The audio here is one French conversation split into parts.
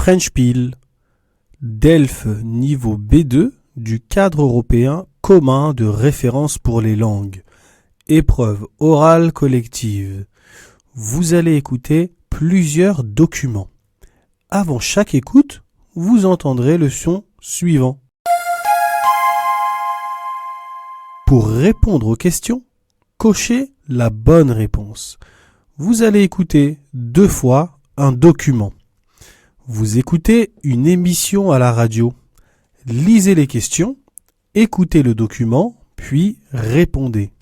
French Peel, DELF niveau B2 du cadre européen commun de référence pour les langues. Épreuve orale collective. Vous allez écouter plusieurs documents. Avant chaque écoute, vous entendrez le son suivant. Pour répondre aux questions, cochez la bonne réponse. Vous allez écouter 2 fois un document. Vous écoutez une émission à la radio. Lisez les questions, écoutez le document, puis répondez.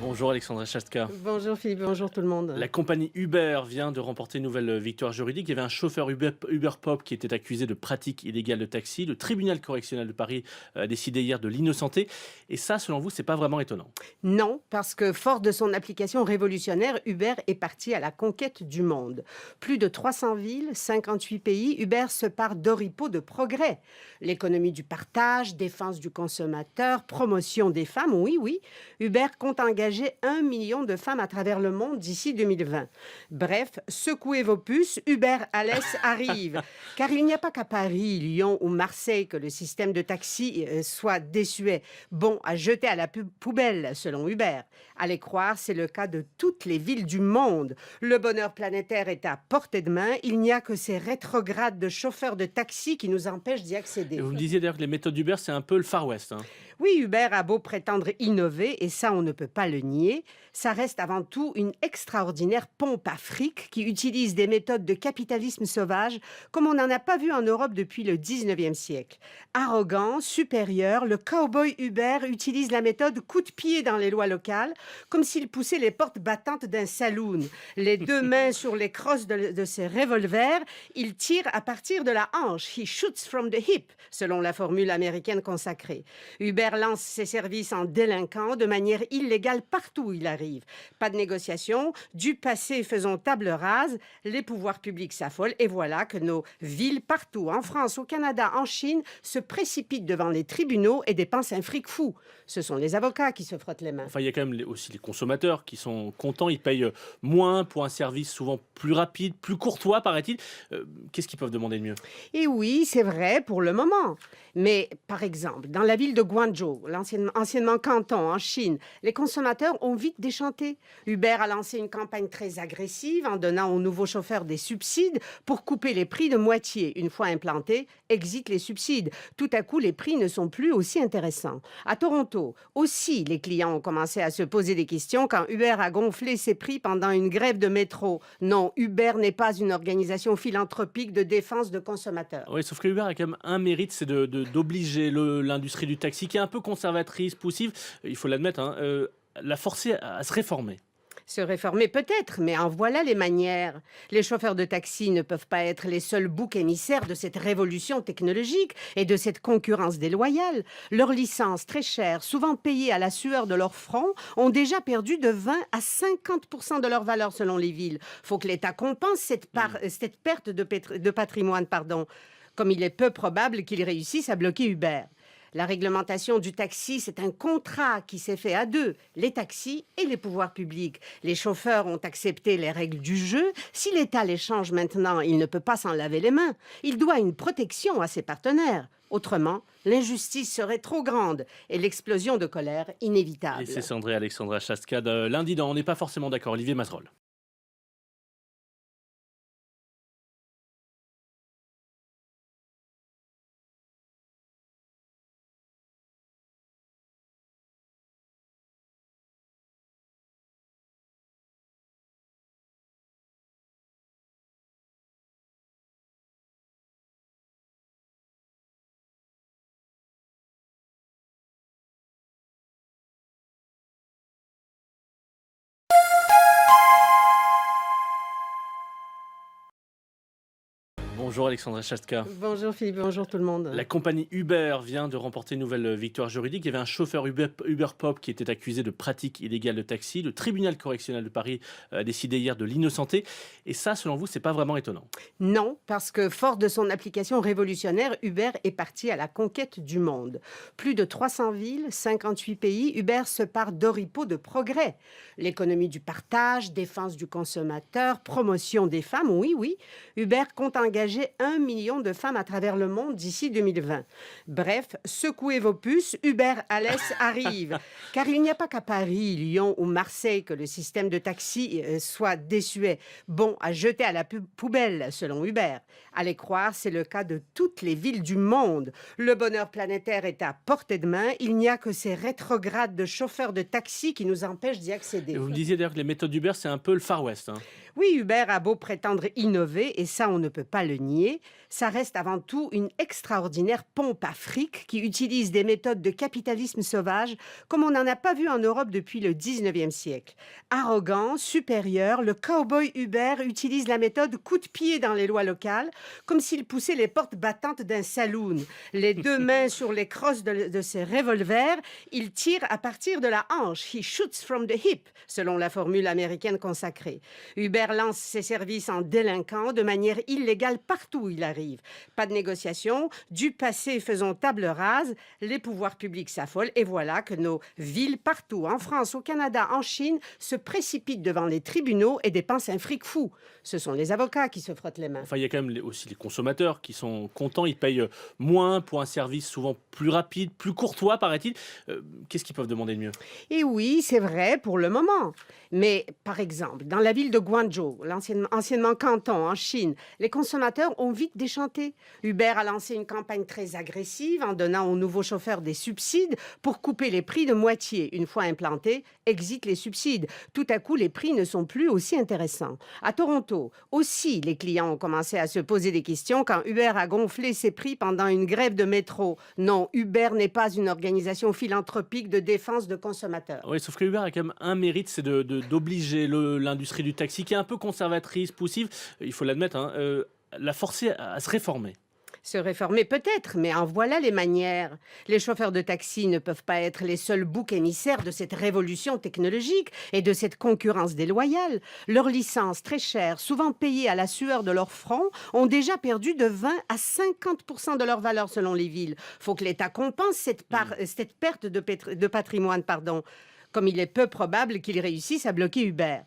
Bonjour Alexandra Chastka. Bonjour Philippe, bonjour tout le monde. La compagnie Uber vient de remporter une nouvelle victoire juridique. Il y avait un chauffeur Uber Pop qui était accusé de pratique illégale de taxi. Le tribunal correctionnel de Paris a décidé hier de l'innocenter. Et ça, selon vous, c'est pas vraiment étonnant? Non, parce que fort de son application révolutionnaire, Uber est parti à la conquête du monde. Plus de 300 villes, 58 pays, Uber se part d'oripeaux de progrès. L'économie du partage, défense du consommateur, promotion des femmes, oui. Uber compte engager 1 million de femmes à travers le monde d'ici 2020. Bref, secouez vos puces, Uber Alès arrive. Car il n'y a pas qu'à Paris, Lyon ou Marseille que le système de taxi soit désuet, bon à jeter à la poubelle, selon Uber. Allez croire, c'est le cas de toutes les villes du monde. Le bonheur planétaire est à portée de main. Il n'y a que ces rétrogrades de chauffeurs de taxi qui nous empêchent d'y accéder. Et vous me disiez d'ailleurs que les méthodes d'Uber, c'est un peu le Far West. Oui, Uber a beau prétendre innover, et ça, on ne peut pas le nier, ça reste avant tout une extraordinaire pompe à fric qui utilise des méthodes de capitalisme sauvage comme on n'en a pas vu en Europe depuis le 19e siècle. Arrogant, supérieur, le cow-boy Uber utilise la méthode coup de pied dans les lois locales, comme s'il poussait les portes battantes d'un saloon. Les 2 mains sur les crosses de ses revolvers, il tire à partir de la hanche. He shoots from the hip, selon la formule américaine consacrée. Uber lance ses services en délinquant de manière illégale partout où il arrive. Pas de négociation, du passé faisons table rase, les pouvoirs publics s'affolent et voilà que nos villes partout, en France, au Canada, en Chine, se précipitent devant les tribunaux et dépensent un fric fou. Ce sont les avocats qui se frottent les mains. Enfin, il y a quand même aussi les consommateurs qui sont contents, ils payent moins pour un service souvent plus rapide, plus courtois, paraît-il. Qu'est-ce qu'ils peuvent demander de mieux? Et oui, c'est vrai pour le moment. Mais par exemple, dans la ville de Guangzhou, anciennement Canton, en Chine, les consommateurs ont vite déchanté. Uber a lancé une campagne très agressive en donnant aux nouveaux chauffeurs des subsides pour couper les prix de moitié. Une fois implantés, exit les subsides. Tout à coup, les prix ne sont plus aussi intéressants. À Toronto, aussi, les clients ont commencé à se poser des questions quand Uber a gonflé ses prix pendant une grève de métro. Non, Uber n'est pas une organisation philanthropique de défense de consommateurs. Oui, sauf que Uber a quand même un mérite, c'est d'obliger l'industrie du taxi, qui est un peu conservatrice, poussive, il faut l'admettre, la forcer à se réformer. Se réformer peut-être, mais en voilà les manières. Les chauffeurs de taxi ne peuvent pas être les seuls boucs émissaires de cette révolution technologique et de cette concurrence déloyale. Leurs licences très chères, souvent payées à la sueur de leur front, ont déjà perdu de 20 à 50% de leur valeur selon les villes. Faut que l'État compense cette perte de patrimoine, comme il est peu probable qu'il réussisse à bloquer Uber. La réglementation du taxi, c'est un contrat qui s'est fait à 2, les taxis et les pouvoirs publics. Les chauffeurs ont accepté les règles du jeu. Si l'État les change maintenant, il ne peut pas s'en laver les mains. Il doit une protection à ses partenaires. Autrement, l'injustice serait trop grande et l'explosion de colère Et inévitable. c'est Sandré Alexandra Chastka. Lundi, dans On n'est pas forcément d'accord. Olivier Mazerolle. Bonjour Alexandra Chastka. Bonjour Philippe, bonjour tout le monde. La compagnie Uber vient de remporter une nouvelle victoire juridique. Il y avait un chauffeur Uber Pop qui était accusé de pratique illégale de taxi. Le tribunal correctionnel de Paris a décidé hier de l'innocenter. Et ça, selon vous, c'est pas vraiment étonnant. Non, parce que fort de son application révolutionnaire, Uber est parti à la conquête du monde. Plus de 300 villes, 58 pays, Uber se part d'oripeaux de progrès. L'économie du partage, défense du consommateur, promotion des femmes, oui, oui. Uber compte engager 1 million de femmes à travers le monde d'ici 2020. Bref, secouez vos puces, Uber Alès arrive. Car il n'y a pas qu'à Paris, Lyon ou Marseille que le système de taxi soit désuet, bon à jeter à la poubelle, selon Uber. Allez croire, c'est le cas de toutes les villes du monde. Le bonheur planétaire est à portée de main. Il n'y a que ces rétrogrades de chauffeurs de taxi qui nous empêchent d'y Et accéder. vous me disiez d'ailleurs que les méthodes d'Uber, c'est un peu le Far West, hein. Oui, Uber a beau prétendre innover, et ça, on ne peut pas le nier, ça reste avant tout une extraordinaire pompe à fric qui utilise des méthodes de capitalisme sauvage comme on n'en a pas vu en Europe depuis le 19e siècle. Arrogant, supérieur, le cowboy Uber utilise la méthode coup de pied dans les lois locales, comme s'il poussait les portes battantes d'un saloon. Les deux mains sur les crosses de ses revolvers, il tire à partir de la hanche. He shoots from the hip, selon la formule américaine consacrée. Uber lance ses services en délinquant de manière illégale partout où il arrive. Pas de négociation, du passé faisons table rase, les pouvoirs publics s'affolent et voilà que nos villes partout, en France, au Canada, en Chine, se précipitent devant les tribunaux et dépensent un fric fou. Ce sont les avocats qui se frottent les mains. Enfin, il y a quand même aussi les consommateurs qui sont contents. Ils payent moins pour un service souvent plus rapide, plus courtois, paraît-il. Qu'est-ce qu'ils peuvent demander de mieux? Et oui, c'est vrai pour le moment. Mais par exemple, dans la ville de Guangzhou, anciennement Canton, en Chine, les consommateurs ont vite déchanté. Uber a lancé une campagne très agressive en donnant aux nouveaux chauffeurs des subsides pour couper les prix de moitié. Une fois implantés, exit les subsides. Tout à coup, les prix ne sont plus aussi intéressants. À Toronto, aussi, les clients ont commencé à se poser des questions quand Uber a gonflé ses prix pendant une grève de métro. Non, Uber n'est pas une organisation philanthropique de défense de consommateurs. Oui, sauf que Uber a quand même un mérite, c'est d'obliger l'industrie du taxi, qui est un peu conservatrice, poussive, il faut l'admettre, hein, la forcer à se réformer. Se réformer peut-être, mais en voilà les manières. Les chauffeurs de taxi ne peuvent pas être les seuls boucs émissaires de cette révolution technologique et de cette concurrence déloyale. Leurs licences, très chères, souvent payées à la sueur de leur front, ont déjà perdu de 20 à 50% de leur valeur selon les villes. Faut que l'État compense cette perte de patrimoine, pardon. Comme il est peu probable qu'il réussisse à bloquer Uber.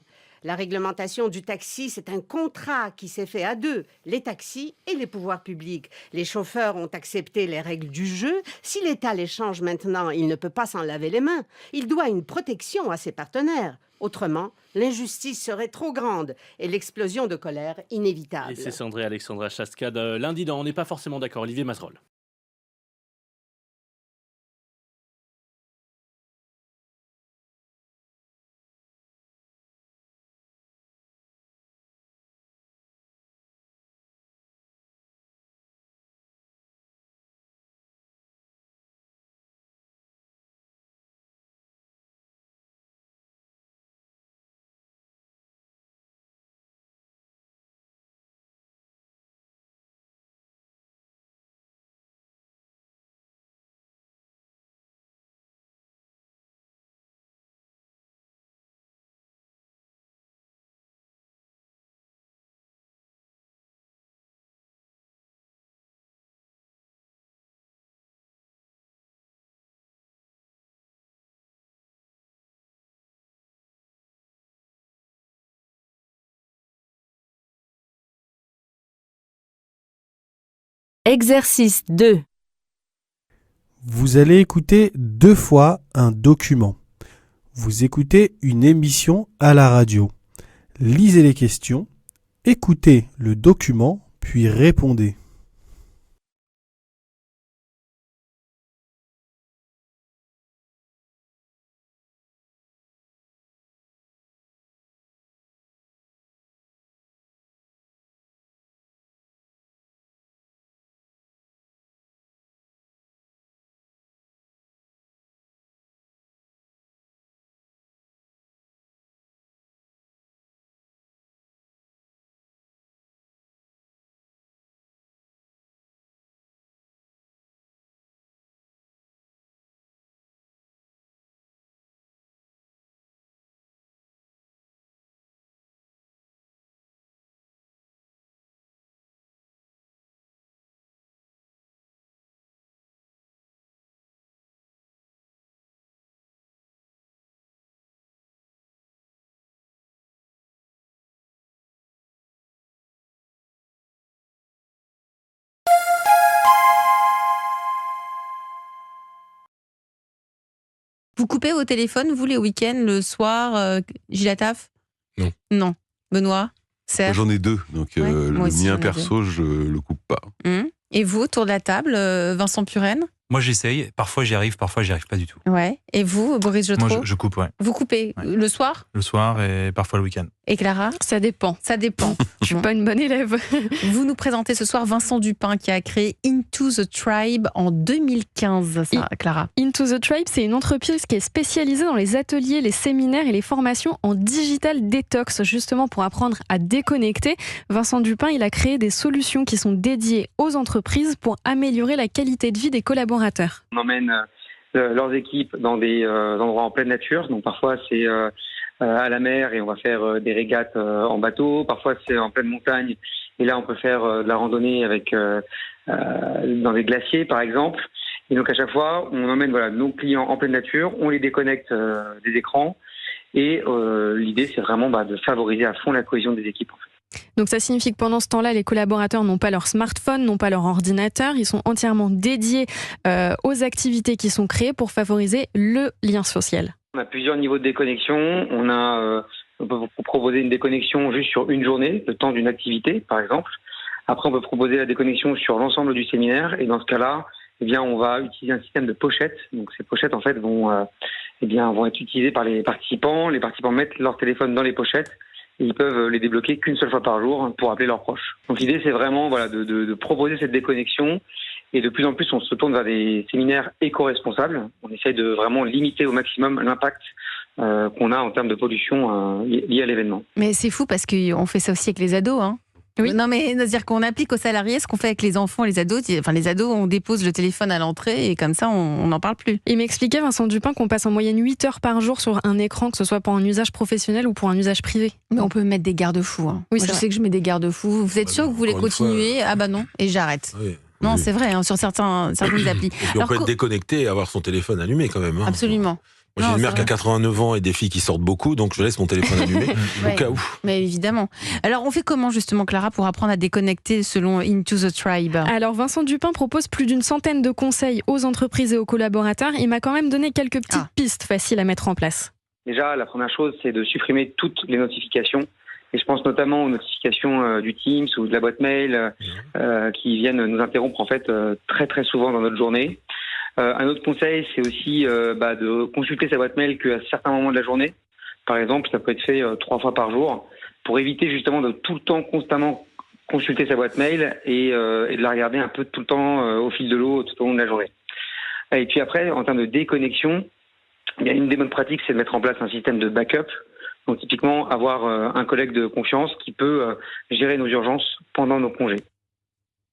La réglementation du taxi, c'est un contrat qui s'est fait à deux, les taxis et les pouvoirs publics. Les chauffeurs ont accepté les règles du jeu. Si l'État les change maintenant, il ne peut pas s'en laver les mains. Il doit une protection à ses partenaires. Autrement, l'injustice serait trop grande et l'explosion de colère Et inévitable. c'est Sandré Alexandra Chastka. Lundi, dans On n'est pas forcément d'accord. Olivier Mazerolle. Exercice 2. Vous allez écouter 2 fois un document. Vous écoutez une émission à la radio. Lisez les questions, écoutez le document, puis répondez. Vous coupez vos téléphones, vous, les week-ends, le soir, Gilles Attaf? Non. Non. Benoît? Serge? J'en ai 2, donc Ouais, le moi aussi, j'en mien ai perso, je le coupe pas. Et vous, autour de la table, Vincent Puren? Moi, j'essaye. Parfois, j'y arrive pas du tout. Ouais. Et vous, Boris Jotreau? Moi, je coupe, ouais. Vous coupez Ouais. le soir? Le soir et parfois le week-end. Et Clara? Ça dépend. Ça dépend. Je suis pas une bonne élève. Vous nous présentez ce soir Vincent Dupin qui a créé Into the Tribe en 2015, ça, Clara. Into the Tribe, c'est une entreprise qui est spécialisée dans les ateliers, les séminaires et les formations en digital detox, justement pour apprendre à déconnecter. Vincent Dupin, il a créé des solutions qui sont dédiées aux entreprises pour améliorer la qualité de vie des collaborateurs. On emmène leurs équipes dans des endroits en pleine nature. Donc parfois c'est à la mer et on va faire des régates en bateau. Parfois c'est en pleine montagne et là on peut faire de la randonnée avec dans des glaciers par exemple. Et donc à chaque fois on emmène nos clients en pleine nature, on les déconnecte des écrans et l'idée c'est vraiment de favoriser à fond la cohésion des équipes. Donc ça signifie que pendant ce temps-là, les collaborateurs n'ont pas leur smartphone, n'ont pas leur ordinateur. Ils sont entièrement dédiés aux activités qui sont créées pour favoriser le lien social. On a plusieurs niveaux de déconnexion. On peut vous proposer une déconnexion juste sur une journée, le temps d'une activité, par exemple. Après, on peut proposer la déconnexion sur l'ensemble du séminaire. Et dans ce cas-là, on va utiliser un système de pochettes. Donc, ces pochettes, en fait, vont être utilisées par les participants. Les participants mettent leur téléphone dans les pochettes. Et ils peuvent les débloquer qu'une seule fois par jour pour appeler leurs proches. Donc, l'idée, c'est vraiment de proposer cette déconnexion. Et de plus en plus, on se tourne vers des séminaires éco-responsables. On essaye de vraiment limiter au maximum l'impact qu'on a en termes de pollution liée à l'événement. Mais c'est fou parce qu'on fait ça aussi avec les ados, hein. Oui. Non, mais c'est-à-dire qu'on applique aux salariés ce qu'on fait avec les enfants, les ados. Enfin, les ados, on dépose le téléphone à l'entrée et comme ça, on n'en parle plus. Il m'expliquait, Vincent Dupin, qu'on passe en moyenne 8 heures par jour sur un écran, que ce soit pour un usage professionnel ou pour un usage privé. Mais on peut mettre des garde-fous. Hein. Oui, Moi, je sais que je mets des garde-fous. Vous êtes sûr que vous voulez encore une continuer? Ah bah non, et j'arrête. Oui. Non, Oui. c'est vrai, hein, sur certaines applis. Et puis on Alors peut être qu'au- déconnecté et avoir son téléphone allumé quand même. Hein. Absolument. Moi, j'ai Non, une c'est mère qui a vrai. 89 ans et des filles qui sortent beaucoup, donc je laisse mon téléphone allumé Ouais. au cas où. Mais évidemment. Alors, on fait comment justement, Clara, pour apprendre à déconnecter selon Into the Tribe? Alors Vincent Dupin propose plus d'une centaine de conseils aux entreprises et aux collaborateurs. Il m'a quand même donné quelques petites pistes faciles à mettre en place. Déjà, la première chose, c'est de supprimer toutes les notifications. Et je pense notamment aux notifications du Teams ou de la boîte mail qui viennent nous interrompre en fait très très souvent dans notre journée. Un autre conseil, c'est aussi de consulter sa boîte mail qu'à certains moments de la journée. Par exemple, ça peut être fait 3 fois par jour pour éviter justement de tout le temps constamment consulter sa boîte mail et de la regarder un peu tout le temps au fil de l'eau tout au long de la journée. Et puis après, en termes de déconnexion, une des bonnes pratiques, c'est de mettre en place un système de backup. Donc typiquement, avoir un collègue de confiance qui peut gérer nos urgences pendant nos congés.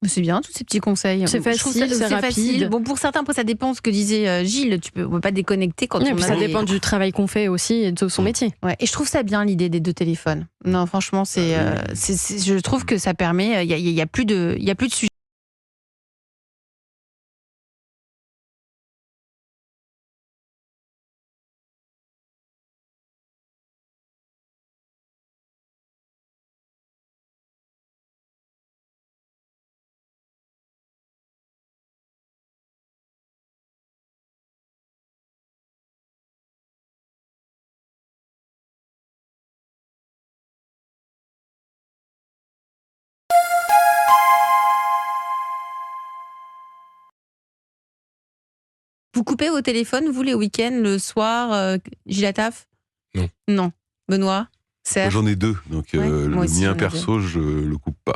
C'est bien, tous ces petits conseils. C'est Je trouve ça- facile, c'est rapide. facile. Bon, pour certains, après, ça dépend de ce que disait Gilles. On peut pas déconnecter quand Et on puis a ça des- dépend du travail qu'on fait aussi et de son métier. Ouais, et je trouve ça bien l'idée des 2 téléphones. Non, franchement, je trouve que ça permet. Il y a plus de sujet. Vous coupez vos téléphones, vous, les week-ends, le soir, Gilles Attaf? Non. Non. Benoît? Serge? J'en ai 2, donc Ouais, le moi aussi, j'en mien ai perso, je le coupe pas.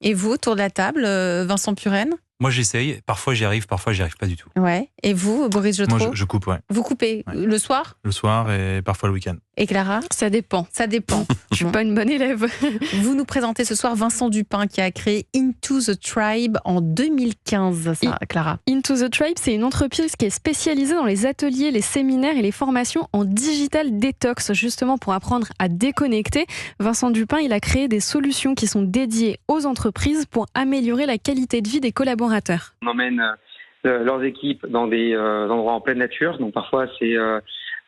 Et vous, autour de la table, Vincent Puren? Moi, j'essaye. Parfois, j'y arrive pas du tout. Ouais. Et vous, Boris Jotreau? Moi, je coupe, ouais. Vous coupez Ouais. le soir? Le soir et parfois le week-end. Et Clara? Ça dépend. Ça dépend. Je suis pas une bonne élève. Vous nous présentez ce soir Vincent Dupin qui a créé Into the Tribe en 2015, ça, Clara. Into the Tribe, c'est une entreprise qui est spécialisée dans les ateliers, les séminaires et les formations en digital detox, justement pour apprendre à déconnecter. Vincent Dupin, il a créé des solutions qui sont dédiées aux entreprises pour améliorer la qualité de vie des collaborateurs. On emmène leurs équipes dans des endroits en pleine nature. Donc parfois c'est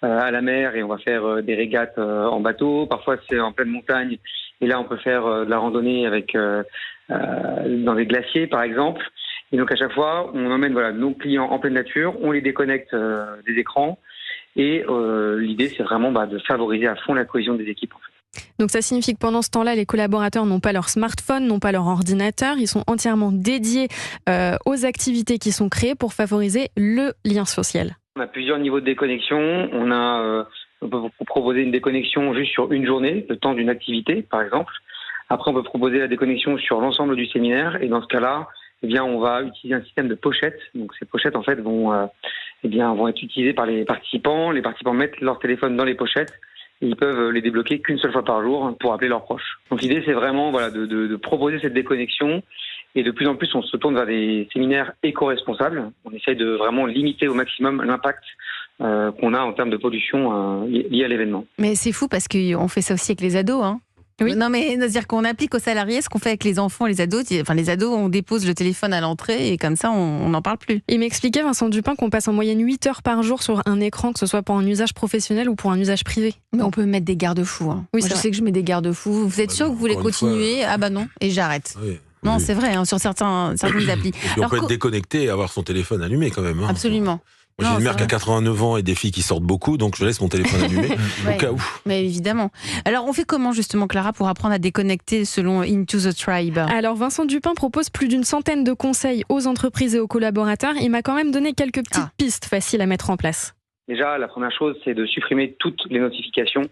à la mer et on va faire des régates en bateau. Parfois c'est en pleine montagne et là on peut faire de la randonnée avec dans des glaciers par exemple. Et donc à chaque fois on emmène nos clients en pleine nature, on les déconnecte des écrans et l'idée c'est vraiment de favoriser à fond la cohésion des équipes. Donc ça signifie que pendant ce temps-là, les collaborateurs n'ont pas leur smartphone, n'ont pas leur ordinateur. Ils sont entièrement dédiés aux activités qui sont créées pour favoriser le lien social. On a plusieurs niveaux de déconnexion. On peut vous proposer une déconnexion juste sur une journée, le temps d'une activité, par exemple. Après, on peut proposer la déconnexion sur l'ensemble du séminaire. Et dans ce cas-là, on va utiliser un système de pochettes. Donc ces pochettes, en fait, vont être utilisées par les participants. Les participants mettent leur téléphone dans les pochettes. Et ils peuvent les débloquer qu'une seule fois par jour pour appeler leurs proches. Donc l'idée, c'est vraiment de proposer cette déconnexion. Et de plus en plus, on se tourne vers des séminaires éco-responsables. On essaye de vraiment limiter au maximum l'impact qu'on a en termes de pollution liée à l'événement. Mais c'est fou parce qu'on fait ça aussi avec les ados, hein. Oui. Non, mais c'est-à-dire qu'on applique aux salariés ce qu'on fait avec les enfants, les ados. Enfin, les ados, on dépose le téléphone à l'entrée et comme ça, on n'en parle plus. Il m'expliquait, Vincent Dupin, qu'on passe en moyenne 8 heures par jour sur un écran, que ce soit pour un usage professionnel ou pour un usage privé. Mais on peut mettre des garde-fous. Hein. Oui, Moi, je sais que je mets des garde-fous. Vous êtes sûr que vous voulez encore une fois, continuer? Ah bah non, et j'arrête. Oui. Non, Oui. c'est vrai, hein, sur certaines applis. Et puis on Alors, peut être déconnecté et avoir son téléphone allumé quand même. Hein. Absolument. Moi, j'ai Non, une mère c'est qui a vrai. 89 ans et des filles qui sortent beaucoup, donc je laisse mon téléphone allumé Ouais. au cas où. Mais évidemment. Alors, on fait comment justement, Clara, pour apprendre à déconnecter selon Into the Tribe? Alors Vincent Dupin propose plus d'une centaine de conseils aux entreprises et aux collaborateurs. Il m'a quand même donné quelques petites pistes faciles à mettre en place. Déjà, la première chose, c'est de supprimer toutes les notifications.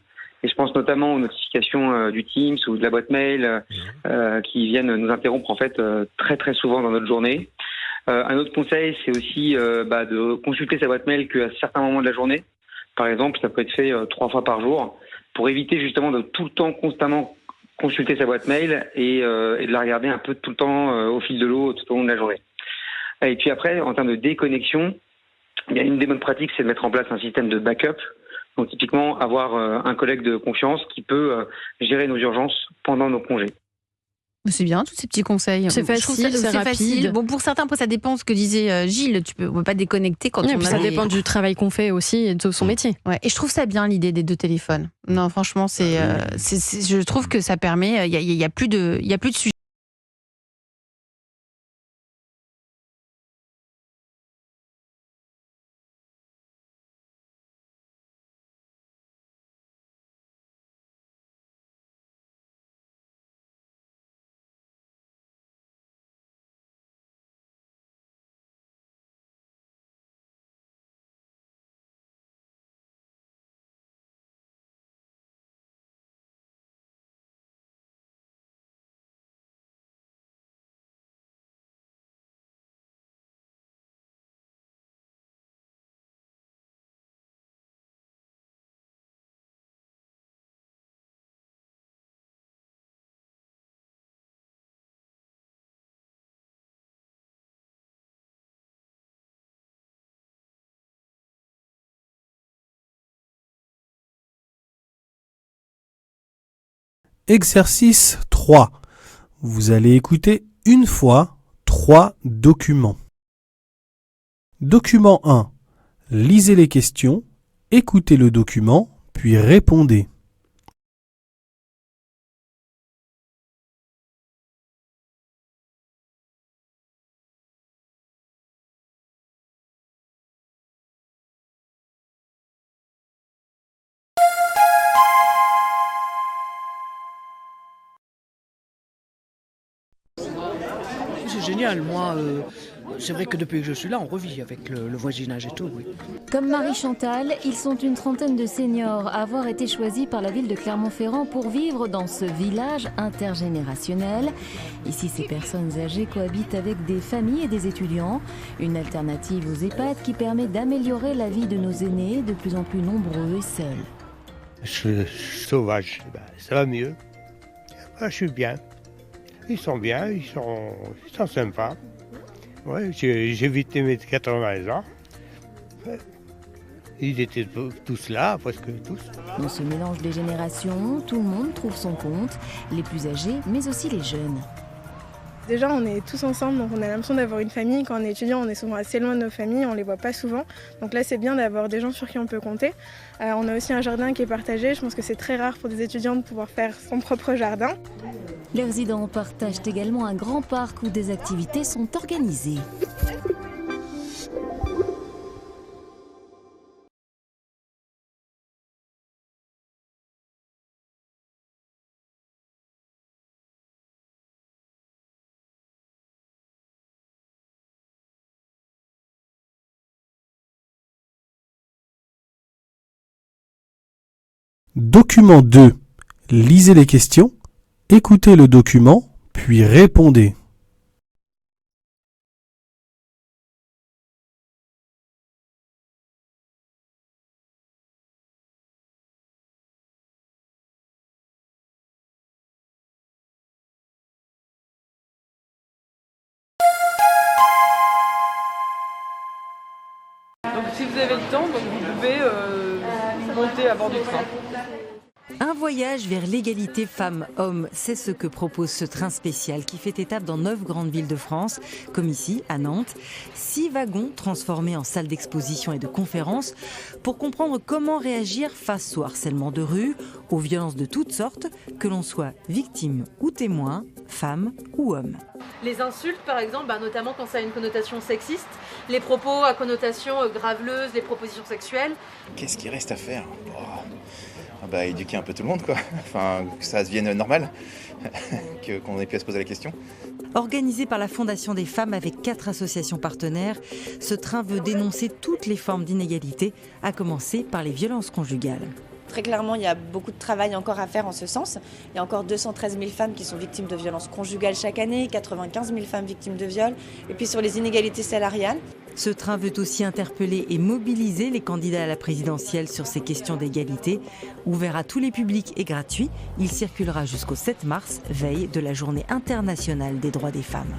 Et je pense notamment aux notifications du Teams ou de la boîte mail qui viennent nous interrompre en fait très très souvent dans notre journée. Un autre conseil, c'est aussi de consulter sa boîte mail qu'à certains moments de la journée. Par exemple, ça peut être fait 3 fois par jour pour éviter justement de tout le temps constamment consulter sa boîte mail et de la regarder un peu tout le temps au fil de l'eau tout au long de la journée. Et puis après, en termes de déconnexion, une des bonnes pratiques, c'est de mettre en place un système de backup. Donc typiquement, avoir un collègue de confiance qui peut gérer nos urgences pendant nos congés. C'est bien, tous ces petits conseils. C'est Je trouve facile, c'est rapide. facile. Bon, pour certains, après, ça dépend de ce que disait Gilles. On peut pas déconnecter quand Et on puis a ça des- dépend du travail qu'on fait aussi et de son métier. Ouais, et je trouve ça bien l'idée des 2 téléphones. Non, franchement, je trouve que ça permet. Il y a plus de sujet. Exercice 3. Vous allez écouter une fois 3 documents. Document 1. Lisez les questions, écoutez le document, puis répondez. C'est génial, moi, C'est vrai que depuis que je suis là, on revit avec le voisinage et tout, oui. Comme Marie-Chantal, ils sont une trentaine de seniors à avoir été choisis par la ville de Clermont-Ferrand pour vivre dans ce village intergénérationnel. Ici, ces personnes âgées cohabitent avec des familles et des étudiants. Une alternative aux EHPAD qui permet d'améliorer la vie de nos aînés, de plus en plus nombreux et seuls. Je suis sauvage, ça va mieux. Je suis bien. Ils sont bien, ils sont sympas. Ouais, j'ai évité mes 80 ans. Ils étaient tous là, presque tous. Dans ce mélange des générations, tout le monde trouve son compte, les plus âgés, mais aussi les jeunes. Déjà, on est tous ensemble, donc on a l'impression d'avoir une famille. Quand on est étudiant, on est souvent assez loin de nos familles, on les voit pas souvent. Donc là, c'est bien d'avoir des gens sur qui on peut compter. On a aussi un jardin qui est partagé. Je pense que c'est très rare pour des étudiants de pouvoir faire son propre jardin. Les résidents partagent également un grand parc où des activités sont organisées. Document 2. Lisez les questions, écoutez le document, puis répondez. Donc si vous avez le temps, donc vous pouvez monter à bord du train. Un voyage vers l'égalité femmes-hommes, c'est ce que propose ce train spécial qui fait étape dans 9 grandes villes de France, comme ici, à Nantes. 6 wagons transformés en salles d'exposition et de conférences pour comprendre comment réagir face au harcèlement de rue, aux violences de toutes sortes, que l'on soit victime ou témoin, femme ou homme. Les insultes, par exemple, notamment quand ça a une connotation sexiste, les propos à connotation graveleuse, les propositions sexuelles. Qu'est-ce qu'il reste à faire ? Éduquer un peu tout le monde, quoi. Enfin, que ça devienne normal, qu'on ait pu à se poser la question. Organisé par la Fondation des femmes avec 4 associations partenaires, ce train veut dénoncer toutes les formes d'inégalité, à commencer par les violences conjugales. Très clairement, il y a beaucoup de travail encore à faire en ce sens. Il y a encore 213 000 femmes qui sont victimes de violences conjugales chaque année, 95 000 femmes victimes de viols. Et puis sur les inégalités salariales. Ce train veut aussi interpeller et mobiliser les candidats à la présidentielle sur ces questions d'égalité. Ouvert à tous les publics et gratuit, il circulera jusqu'au 7 mars, veille de la Journée internationale des droits des femmes.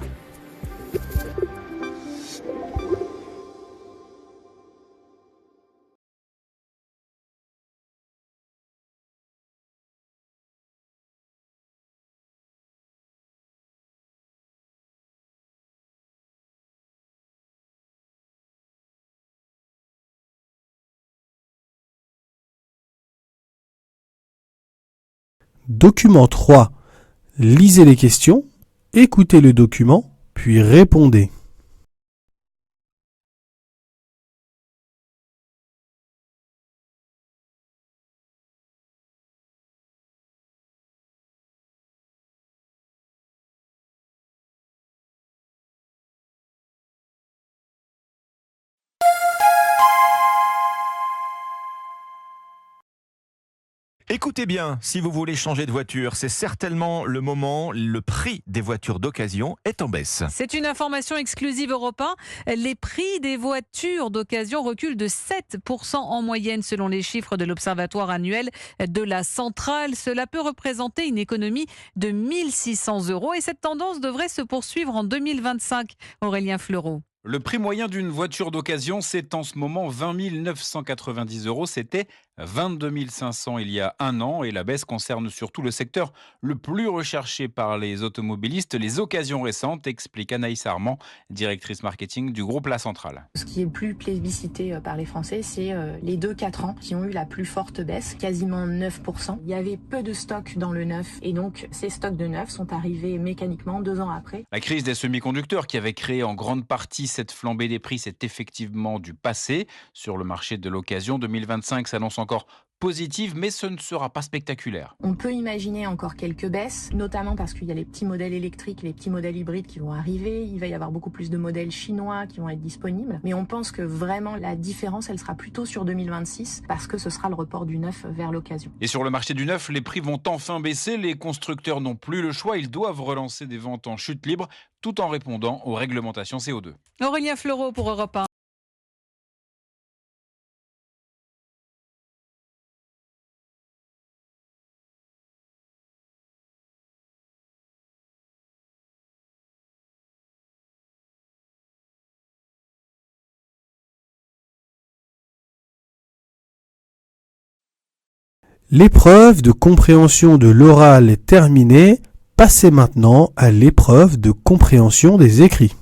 Document 3. Lisez les questions, écoutez le document, puis répondez. Écoutez bien, si vous voulez changer de voiture, c'est certainement le moment. Le prix des voitures d'occasion est en baisse. C'est une information exclusive Europe 1. Les prix des voitures d'occasion reculent de 7% en moyenne selon les chiffres de l'Observatoire annuel de la Centrale. Cela peut représenter une économie de 1 600 € et cette tendance devrait se poursuivre en 2025. Aurélien Fleureau. Le prix moyen d'une voiture d'occasion, c'est en ce moment 20 990 €. C'était 22 500 il y a un an et la baisse concerne surtout le secteur le plus recherché par les automobilistes, les occasions récentes, explique Anaïs Armand, directrice marketing du groupe La Centrale. Ce qui est le plus plébiscité par les Français, c'est les 2-4 ans qui ont eu la plus forte baisse, quasiment 9%. Il y avait peu de stocks dans le neuf et donc ces stocks de neuf sont arrivés mécaniquement 2 ans après. La crise des semi-conducteurs qui avait créé en grande partie cette flambée des prix, c'est effectivement du passé. Sur le marché de l'occasion, 2025 s'annonce encore positive, mais ce ne sera pas spectaculaire. On peut imaginer encore quelques baisses, notamment parce qu'il y a les petits modèles électriques, les petits modèles hybrides qui vont arriver. Il va y avoir beaucoup plus de modèles chinois qui vont être disponibles. Mais on pense que vraiment la différence, elle sera plutôt sur 2026 parce que ce sera le report du neuf vers l'occasion. Et sur le marché du neuf, les prix vont enfin baisser. Les constructeurs n'ont plus le choix. Ils doivent relancer des ventes en chute libre tout en répondant aux réglementations CO2. Aurélien Fleureau pour Europe 1. L'épreuve de compréhension de l'oral est terminée. Passez maintenant à l'épreuve de compréhension des écrits.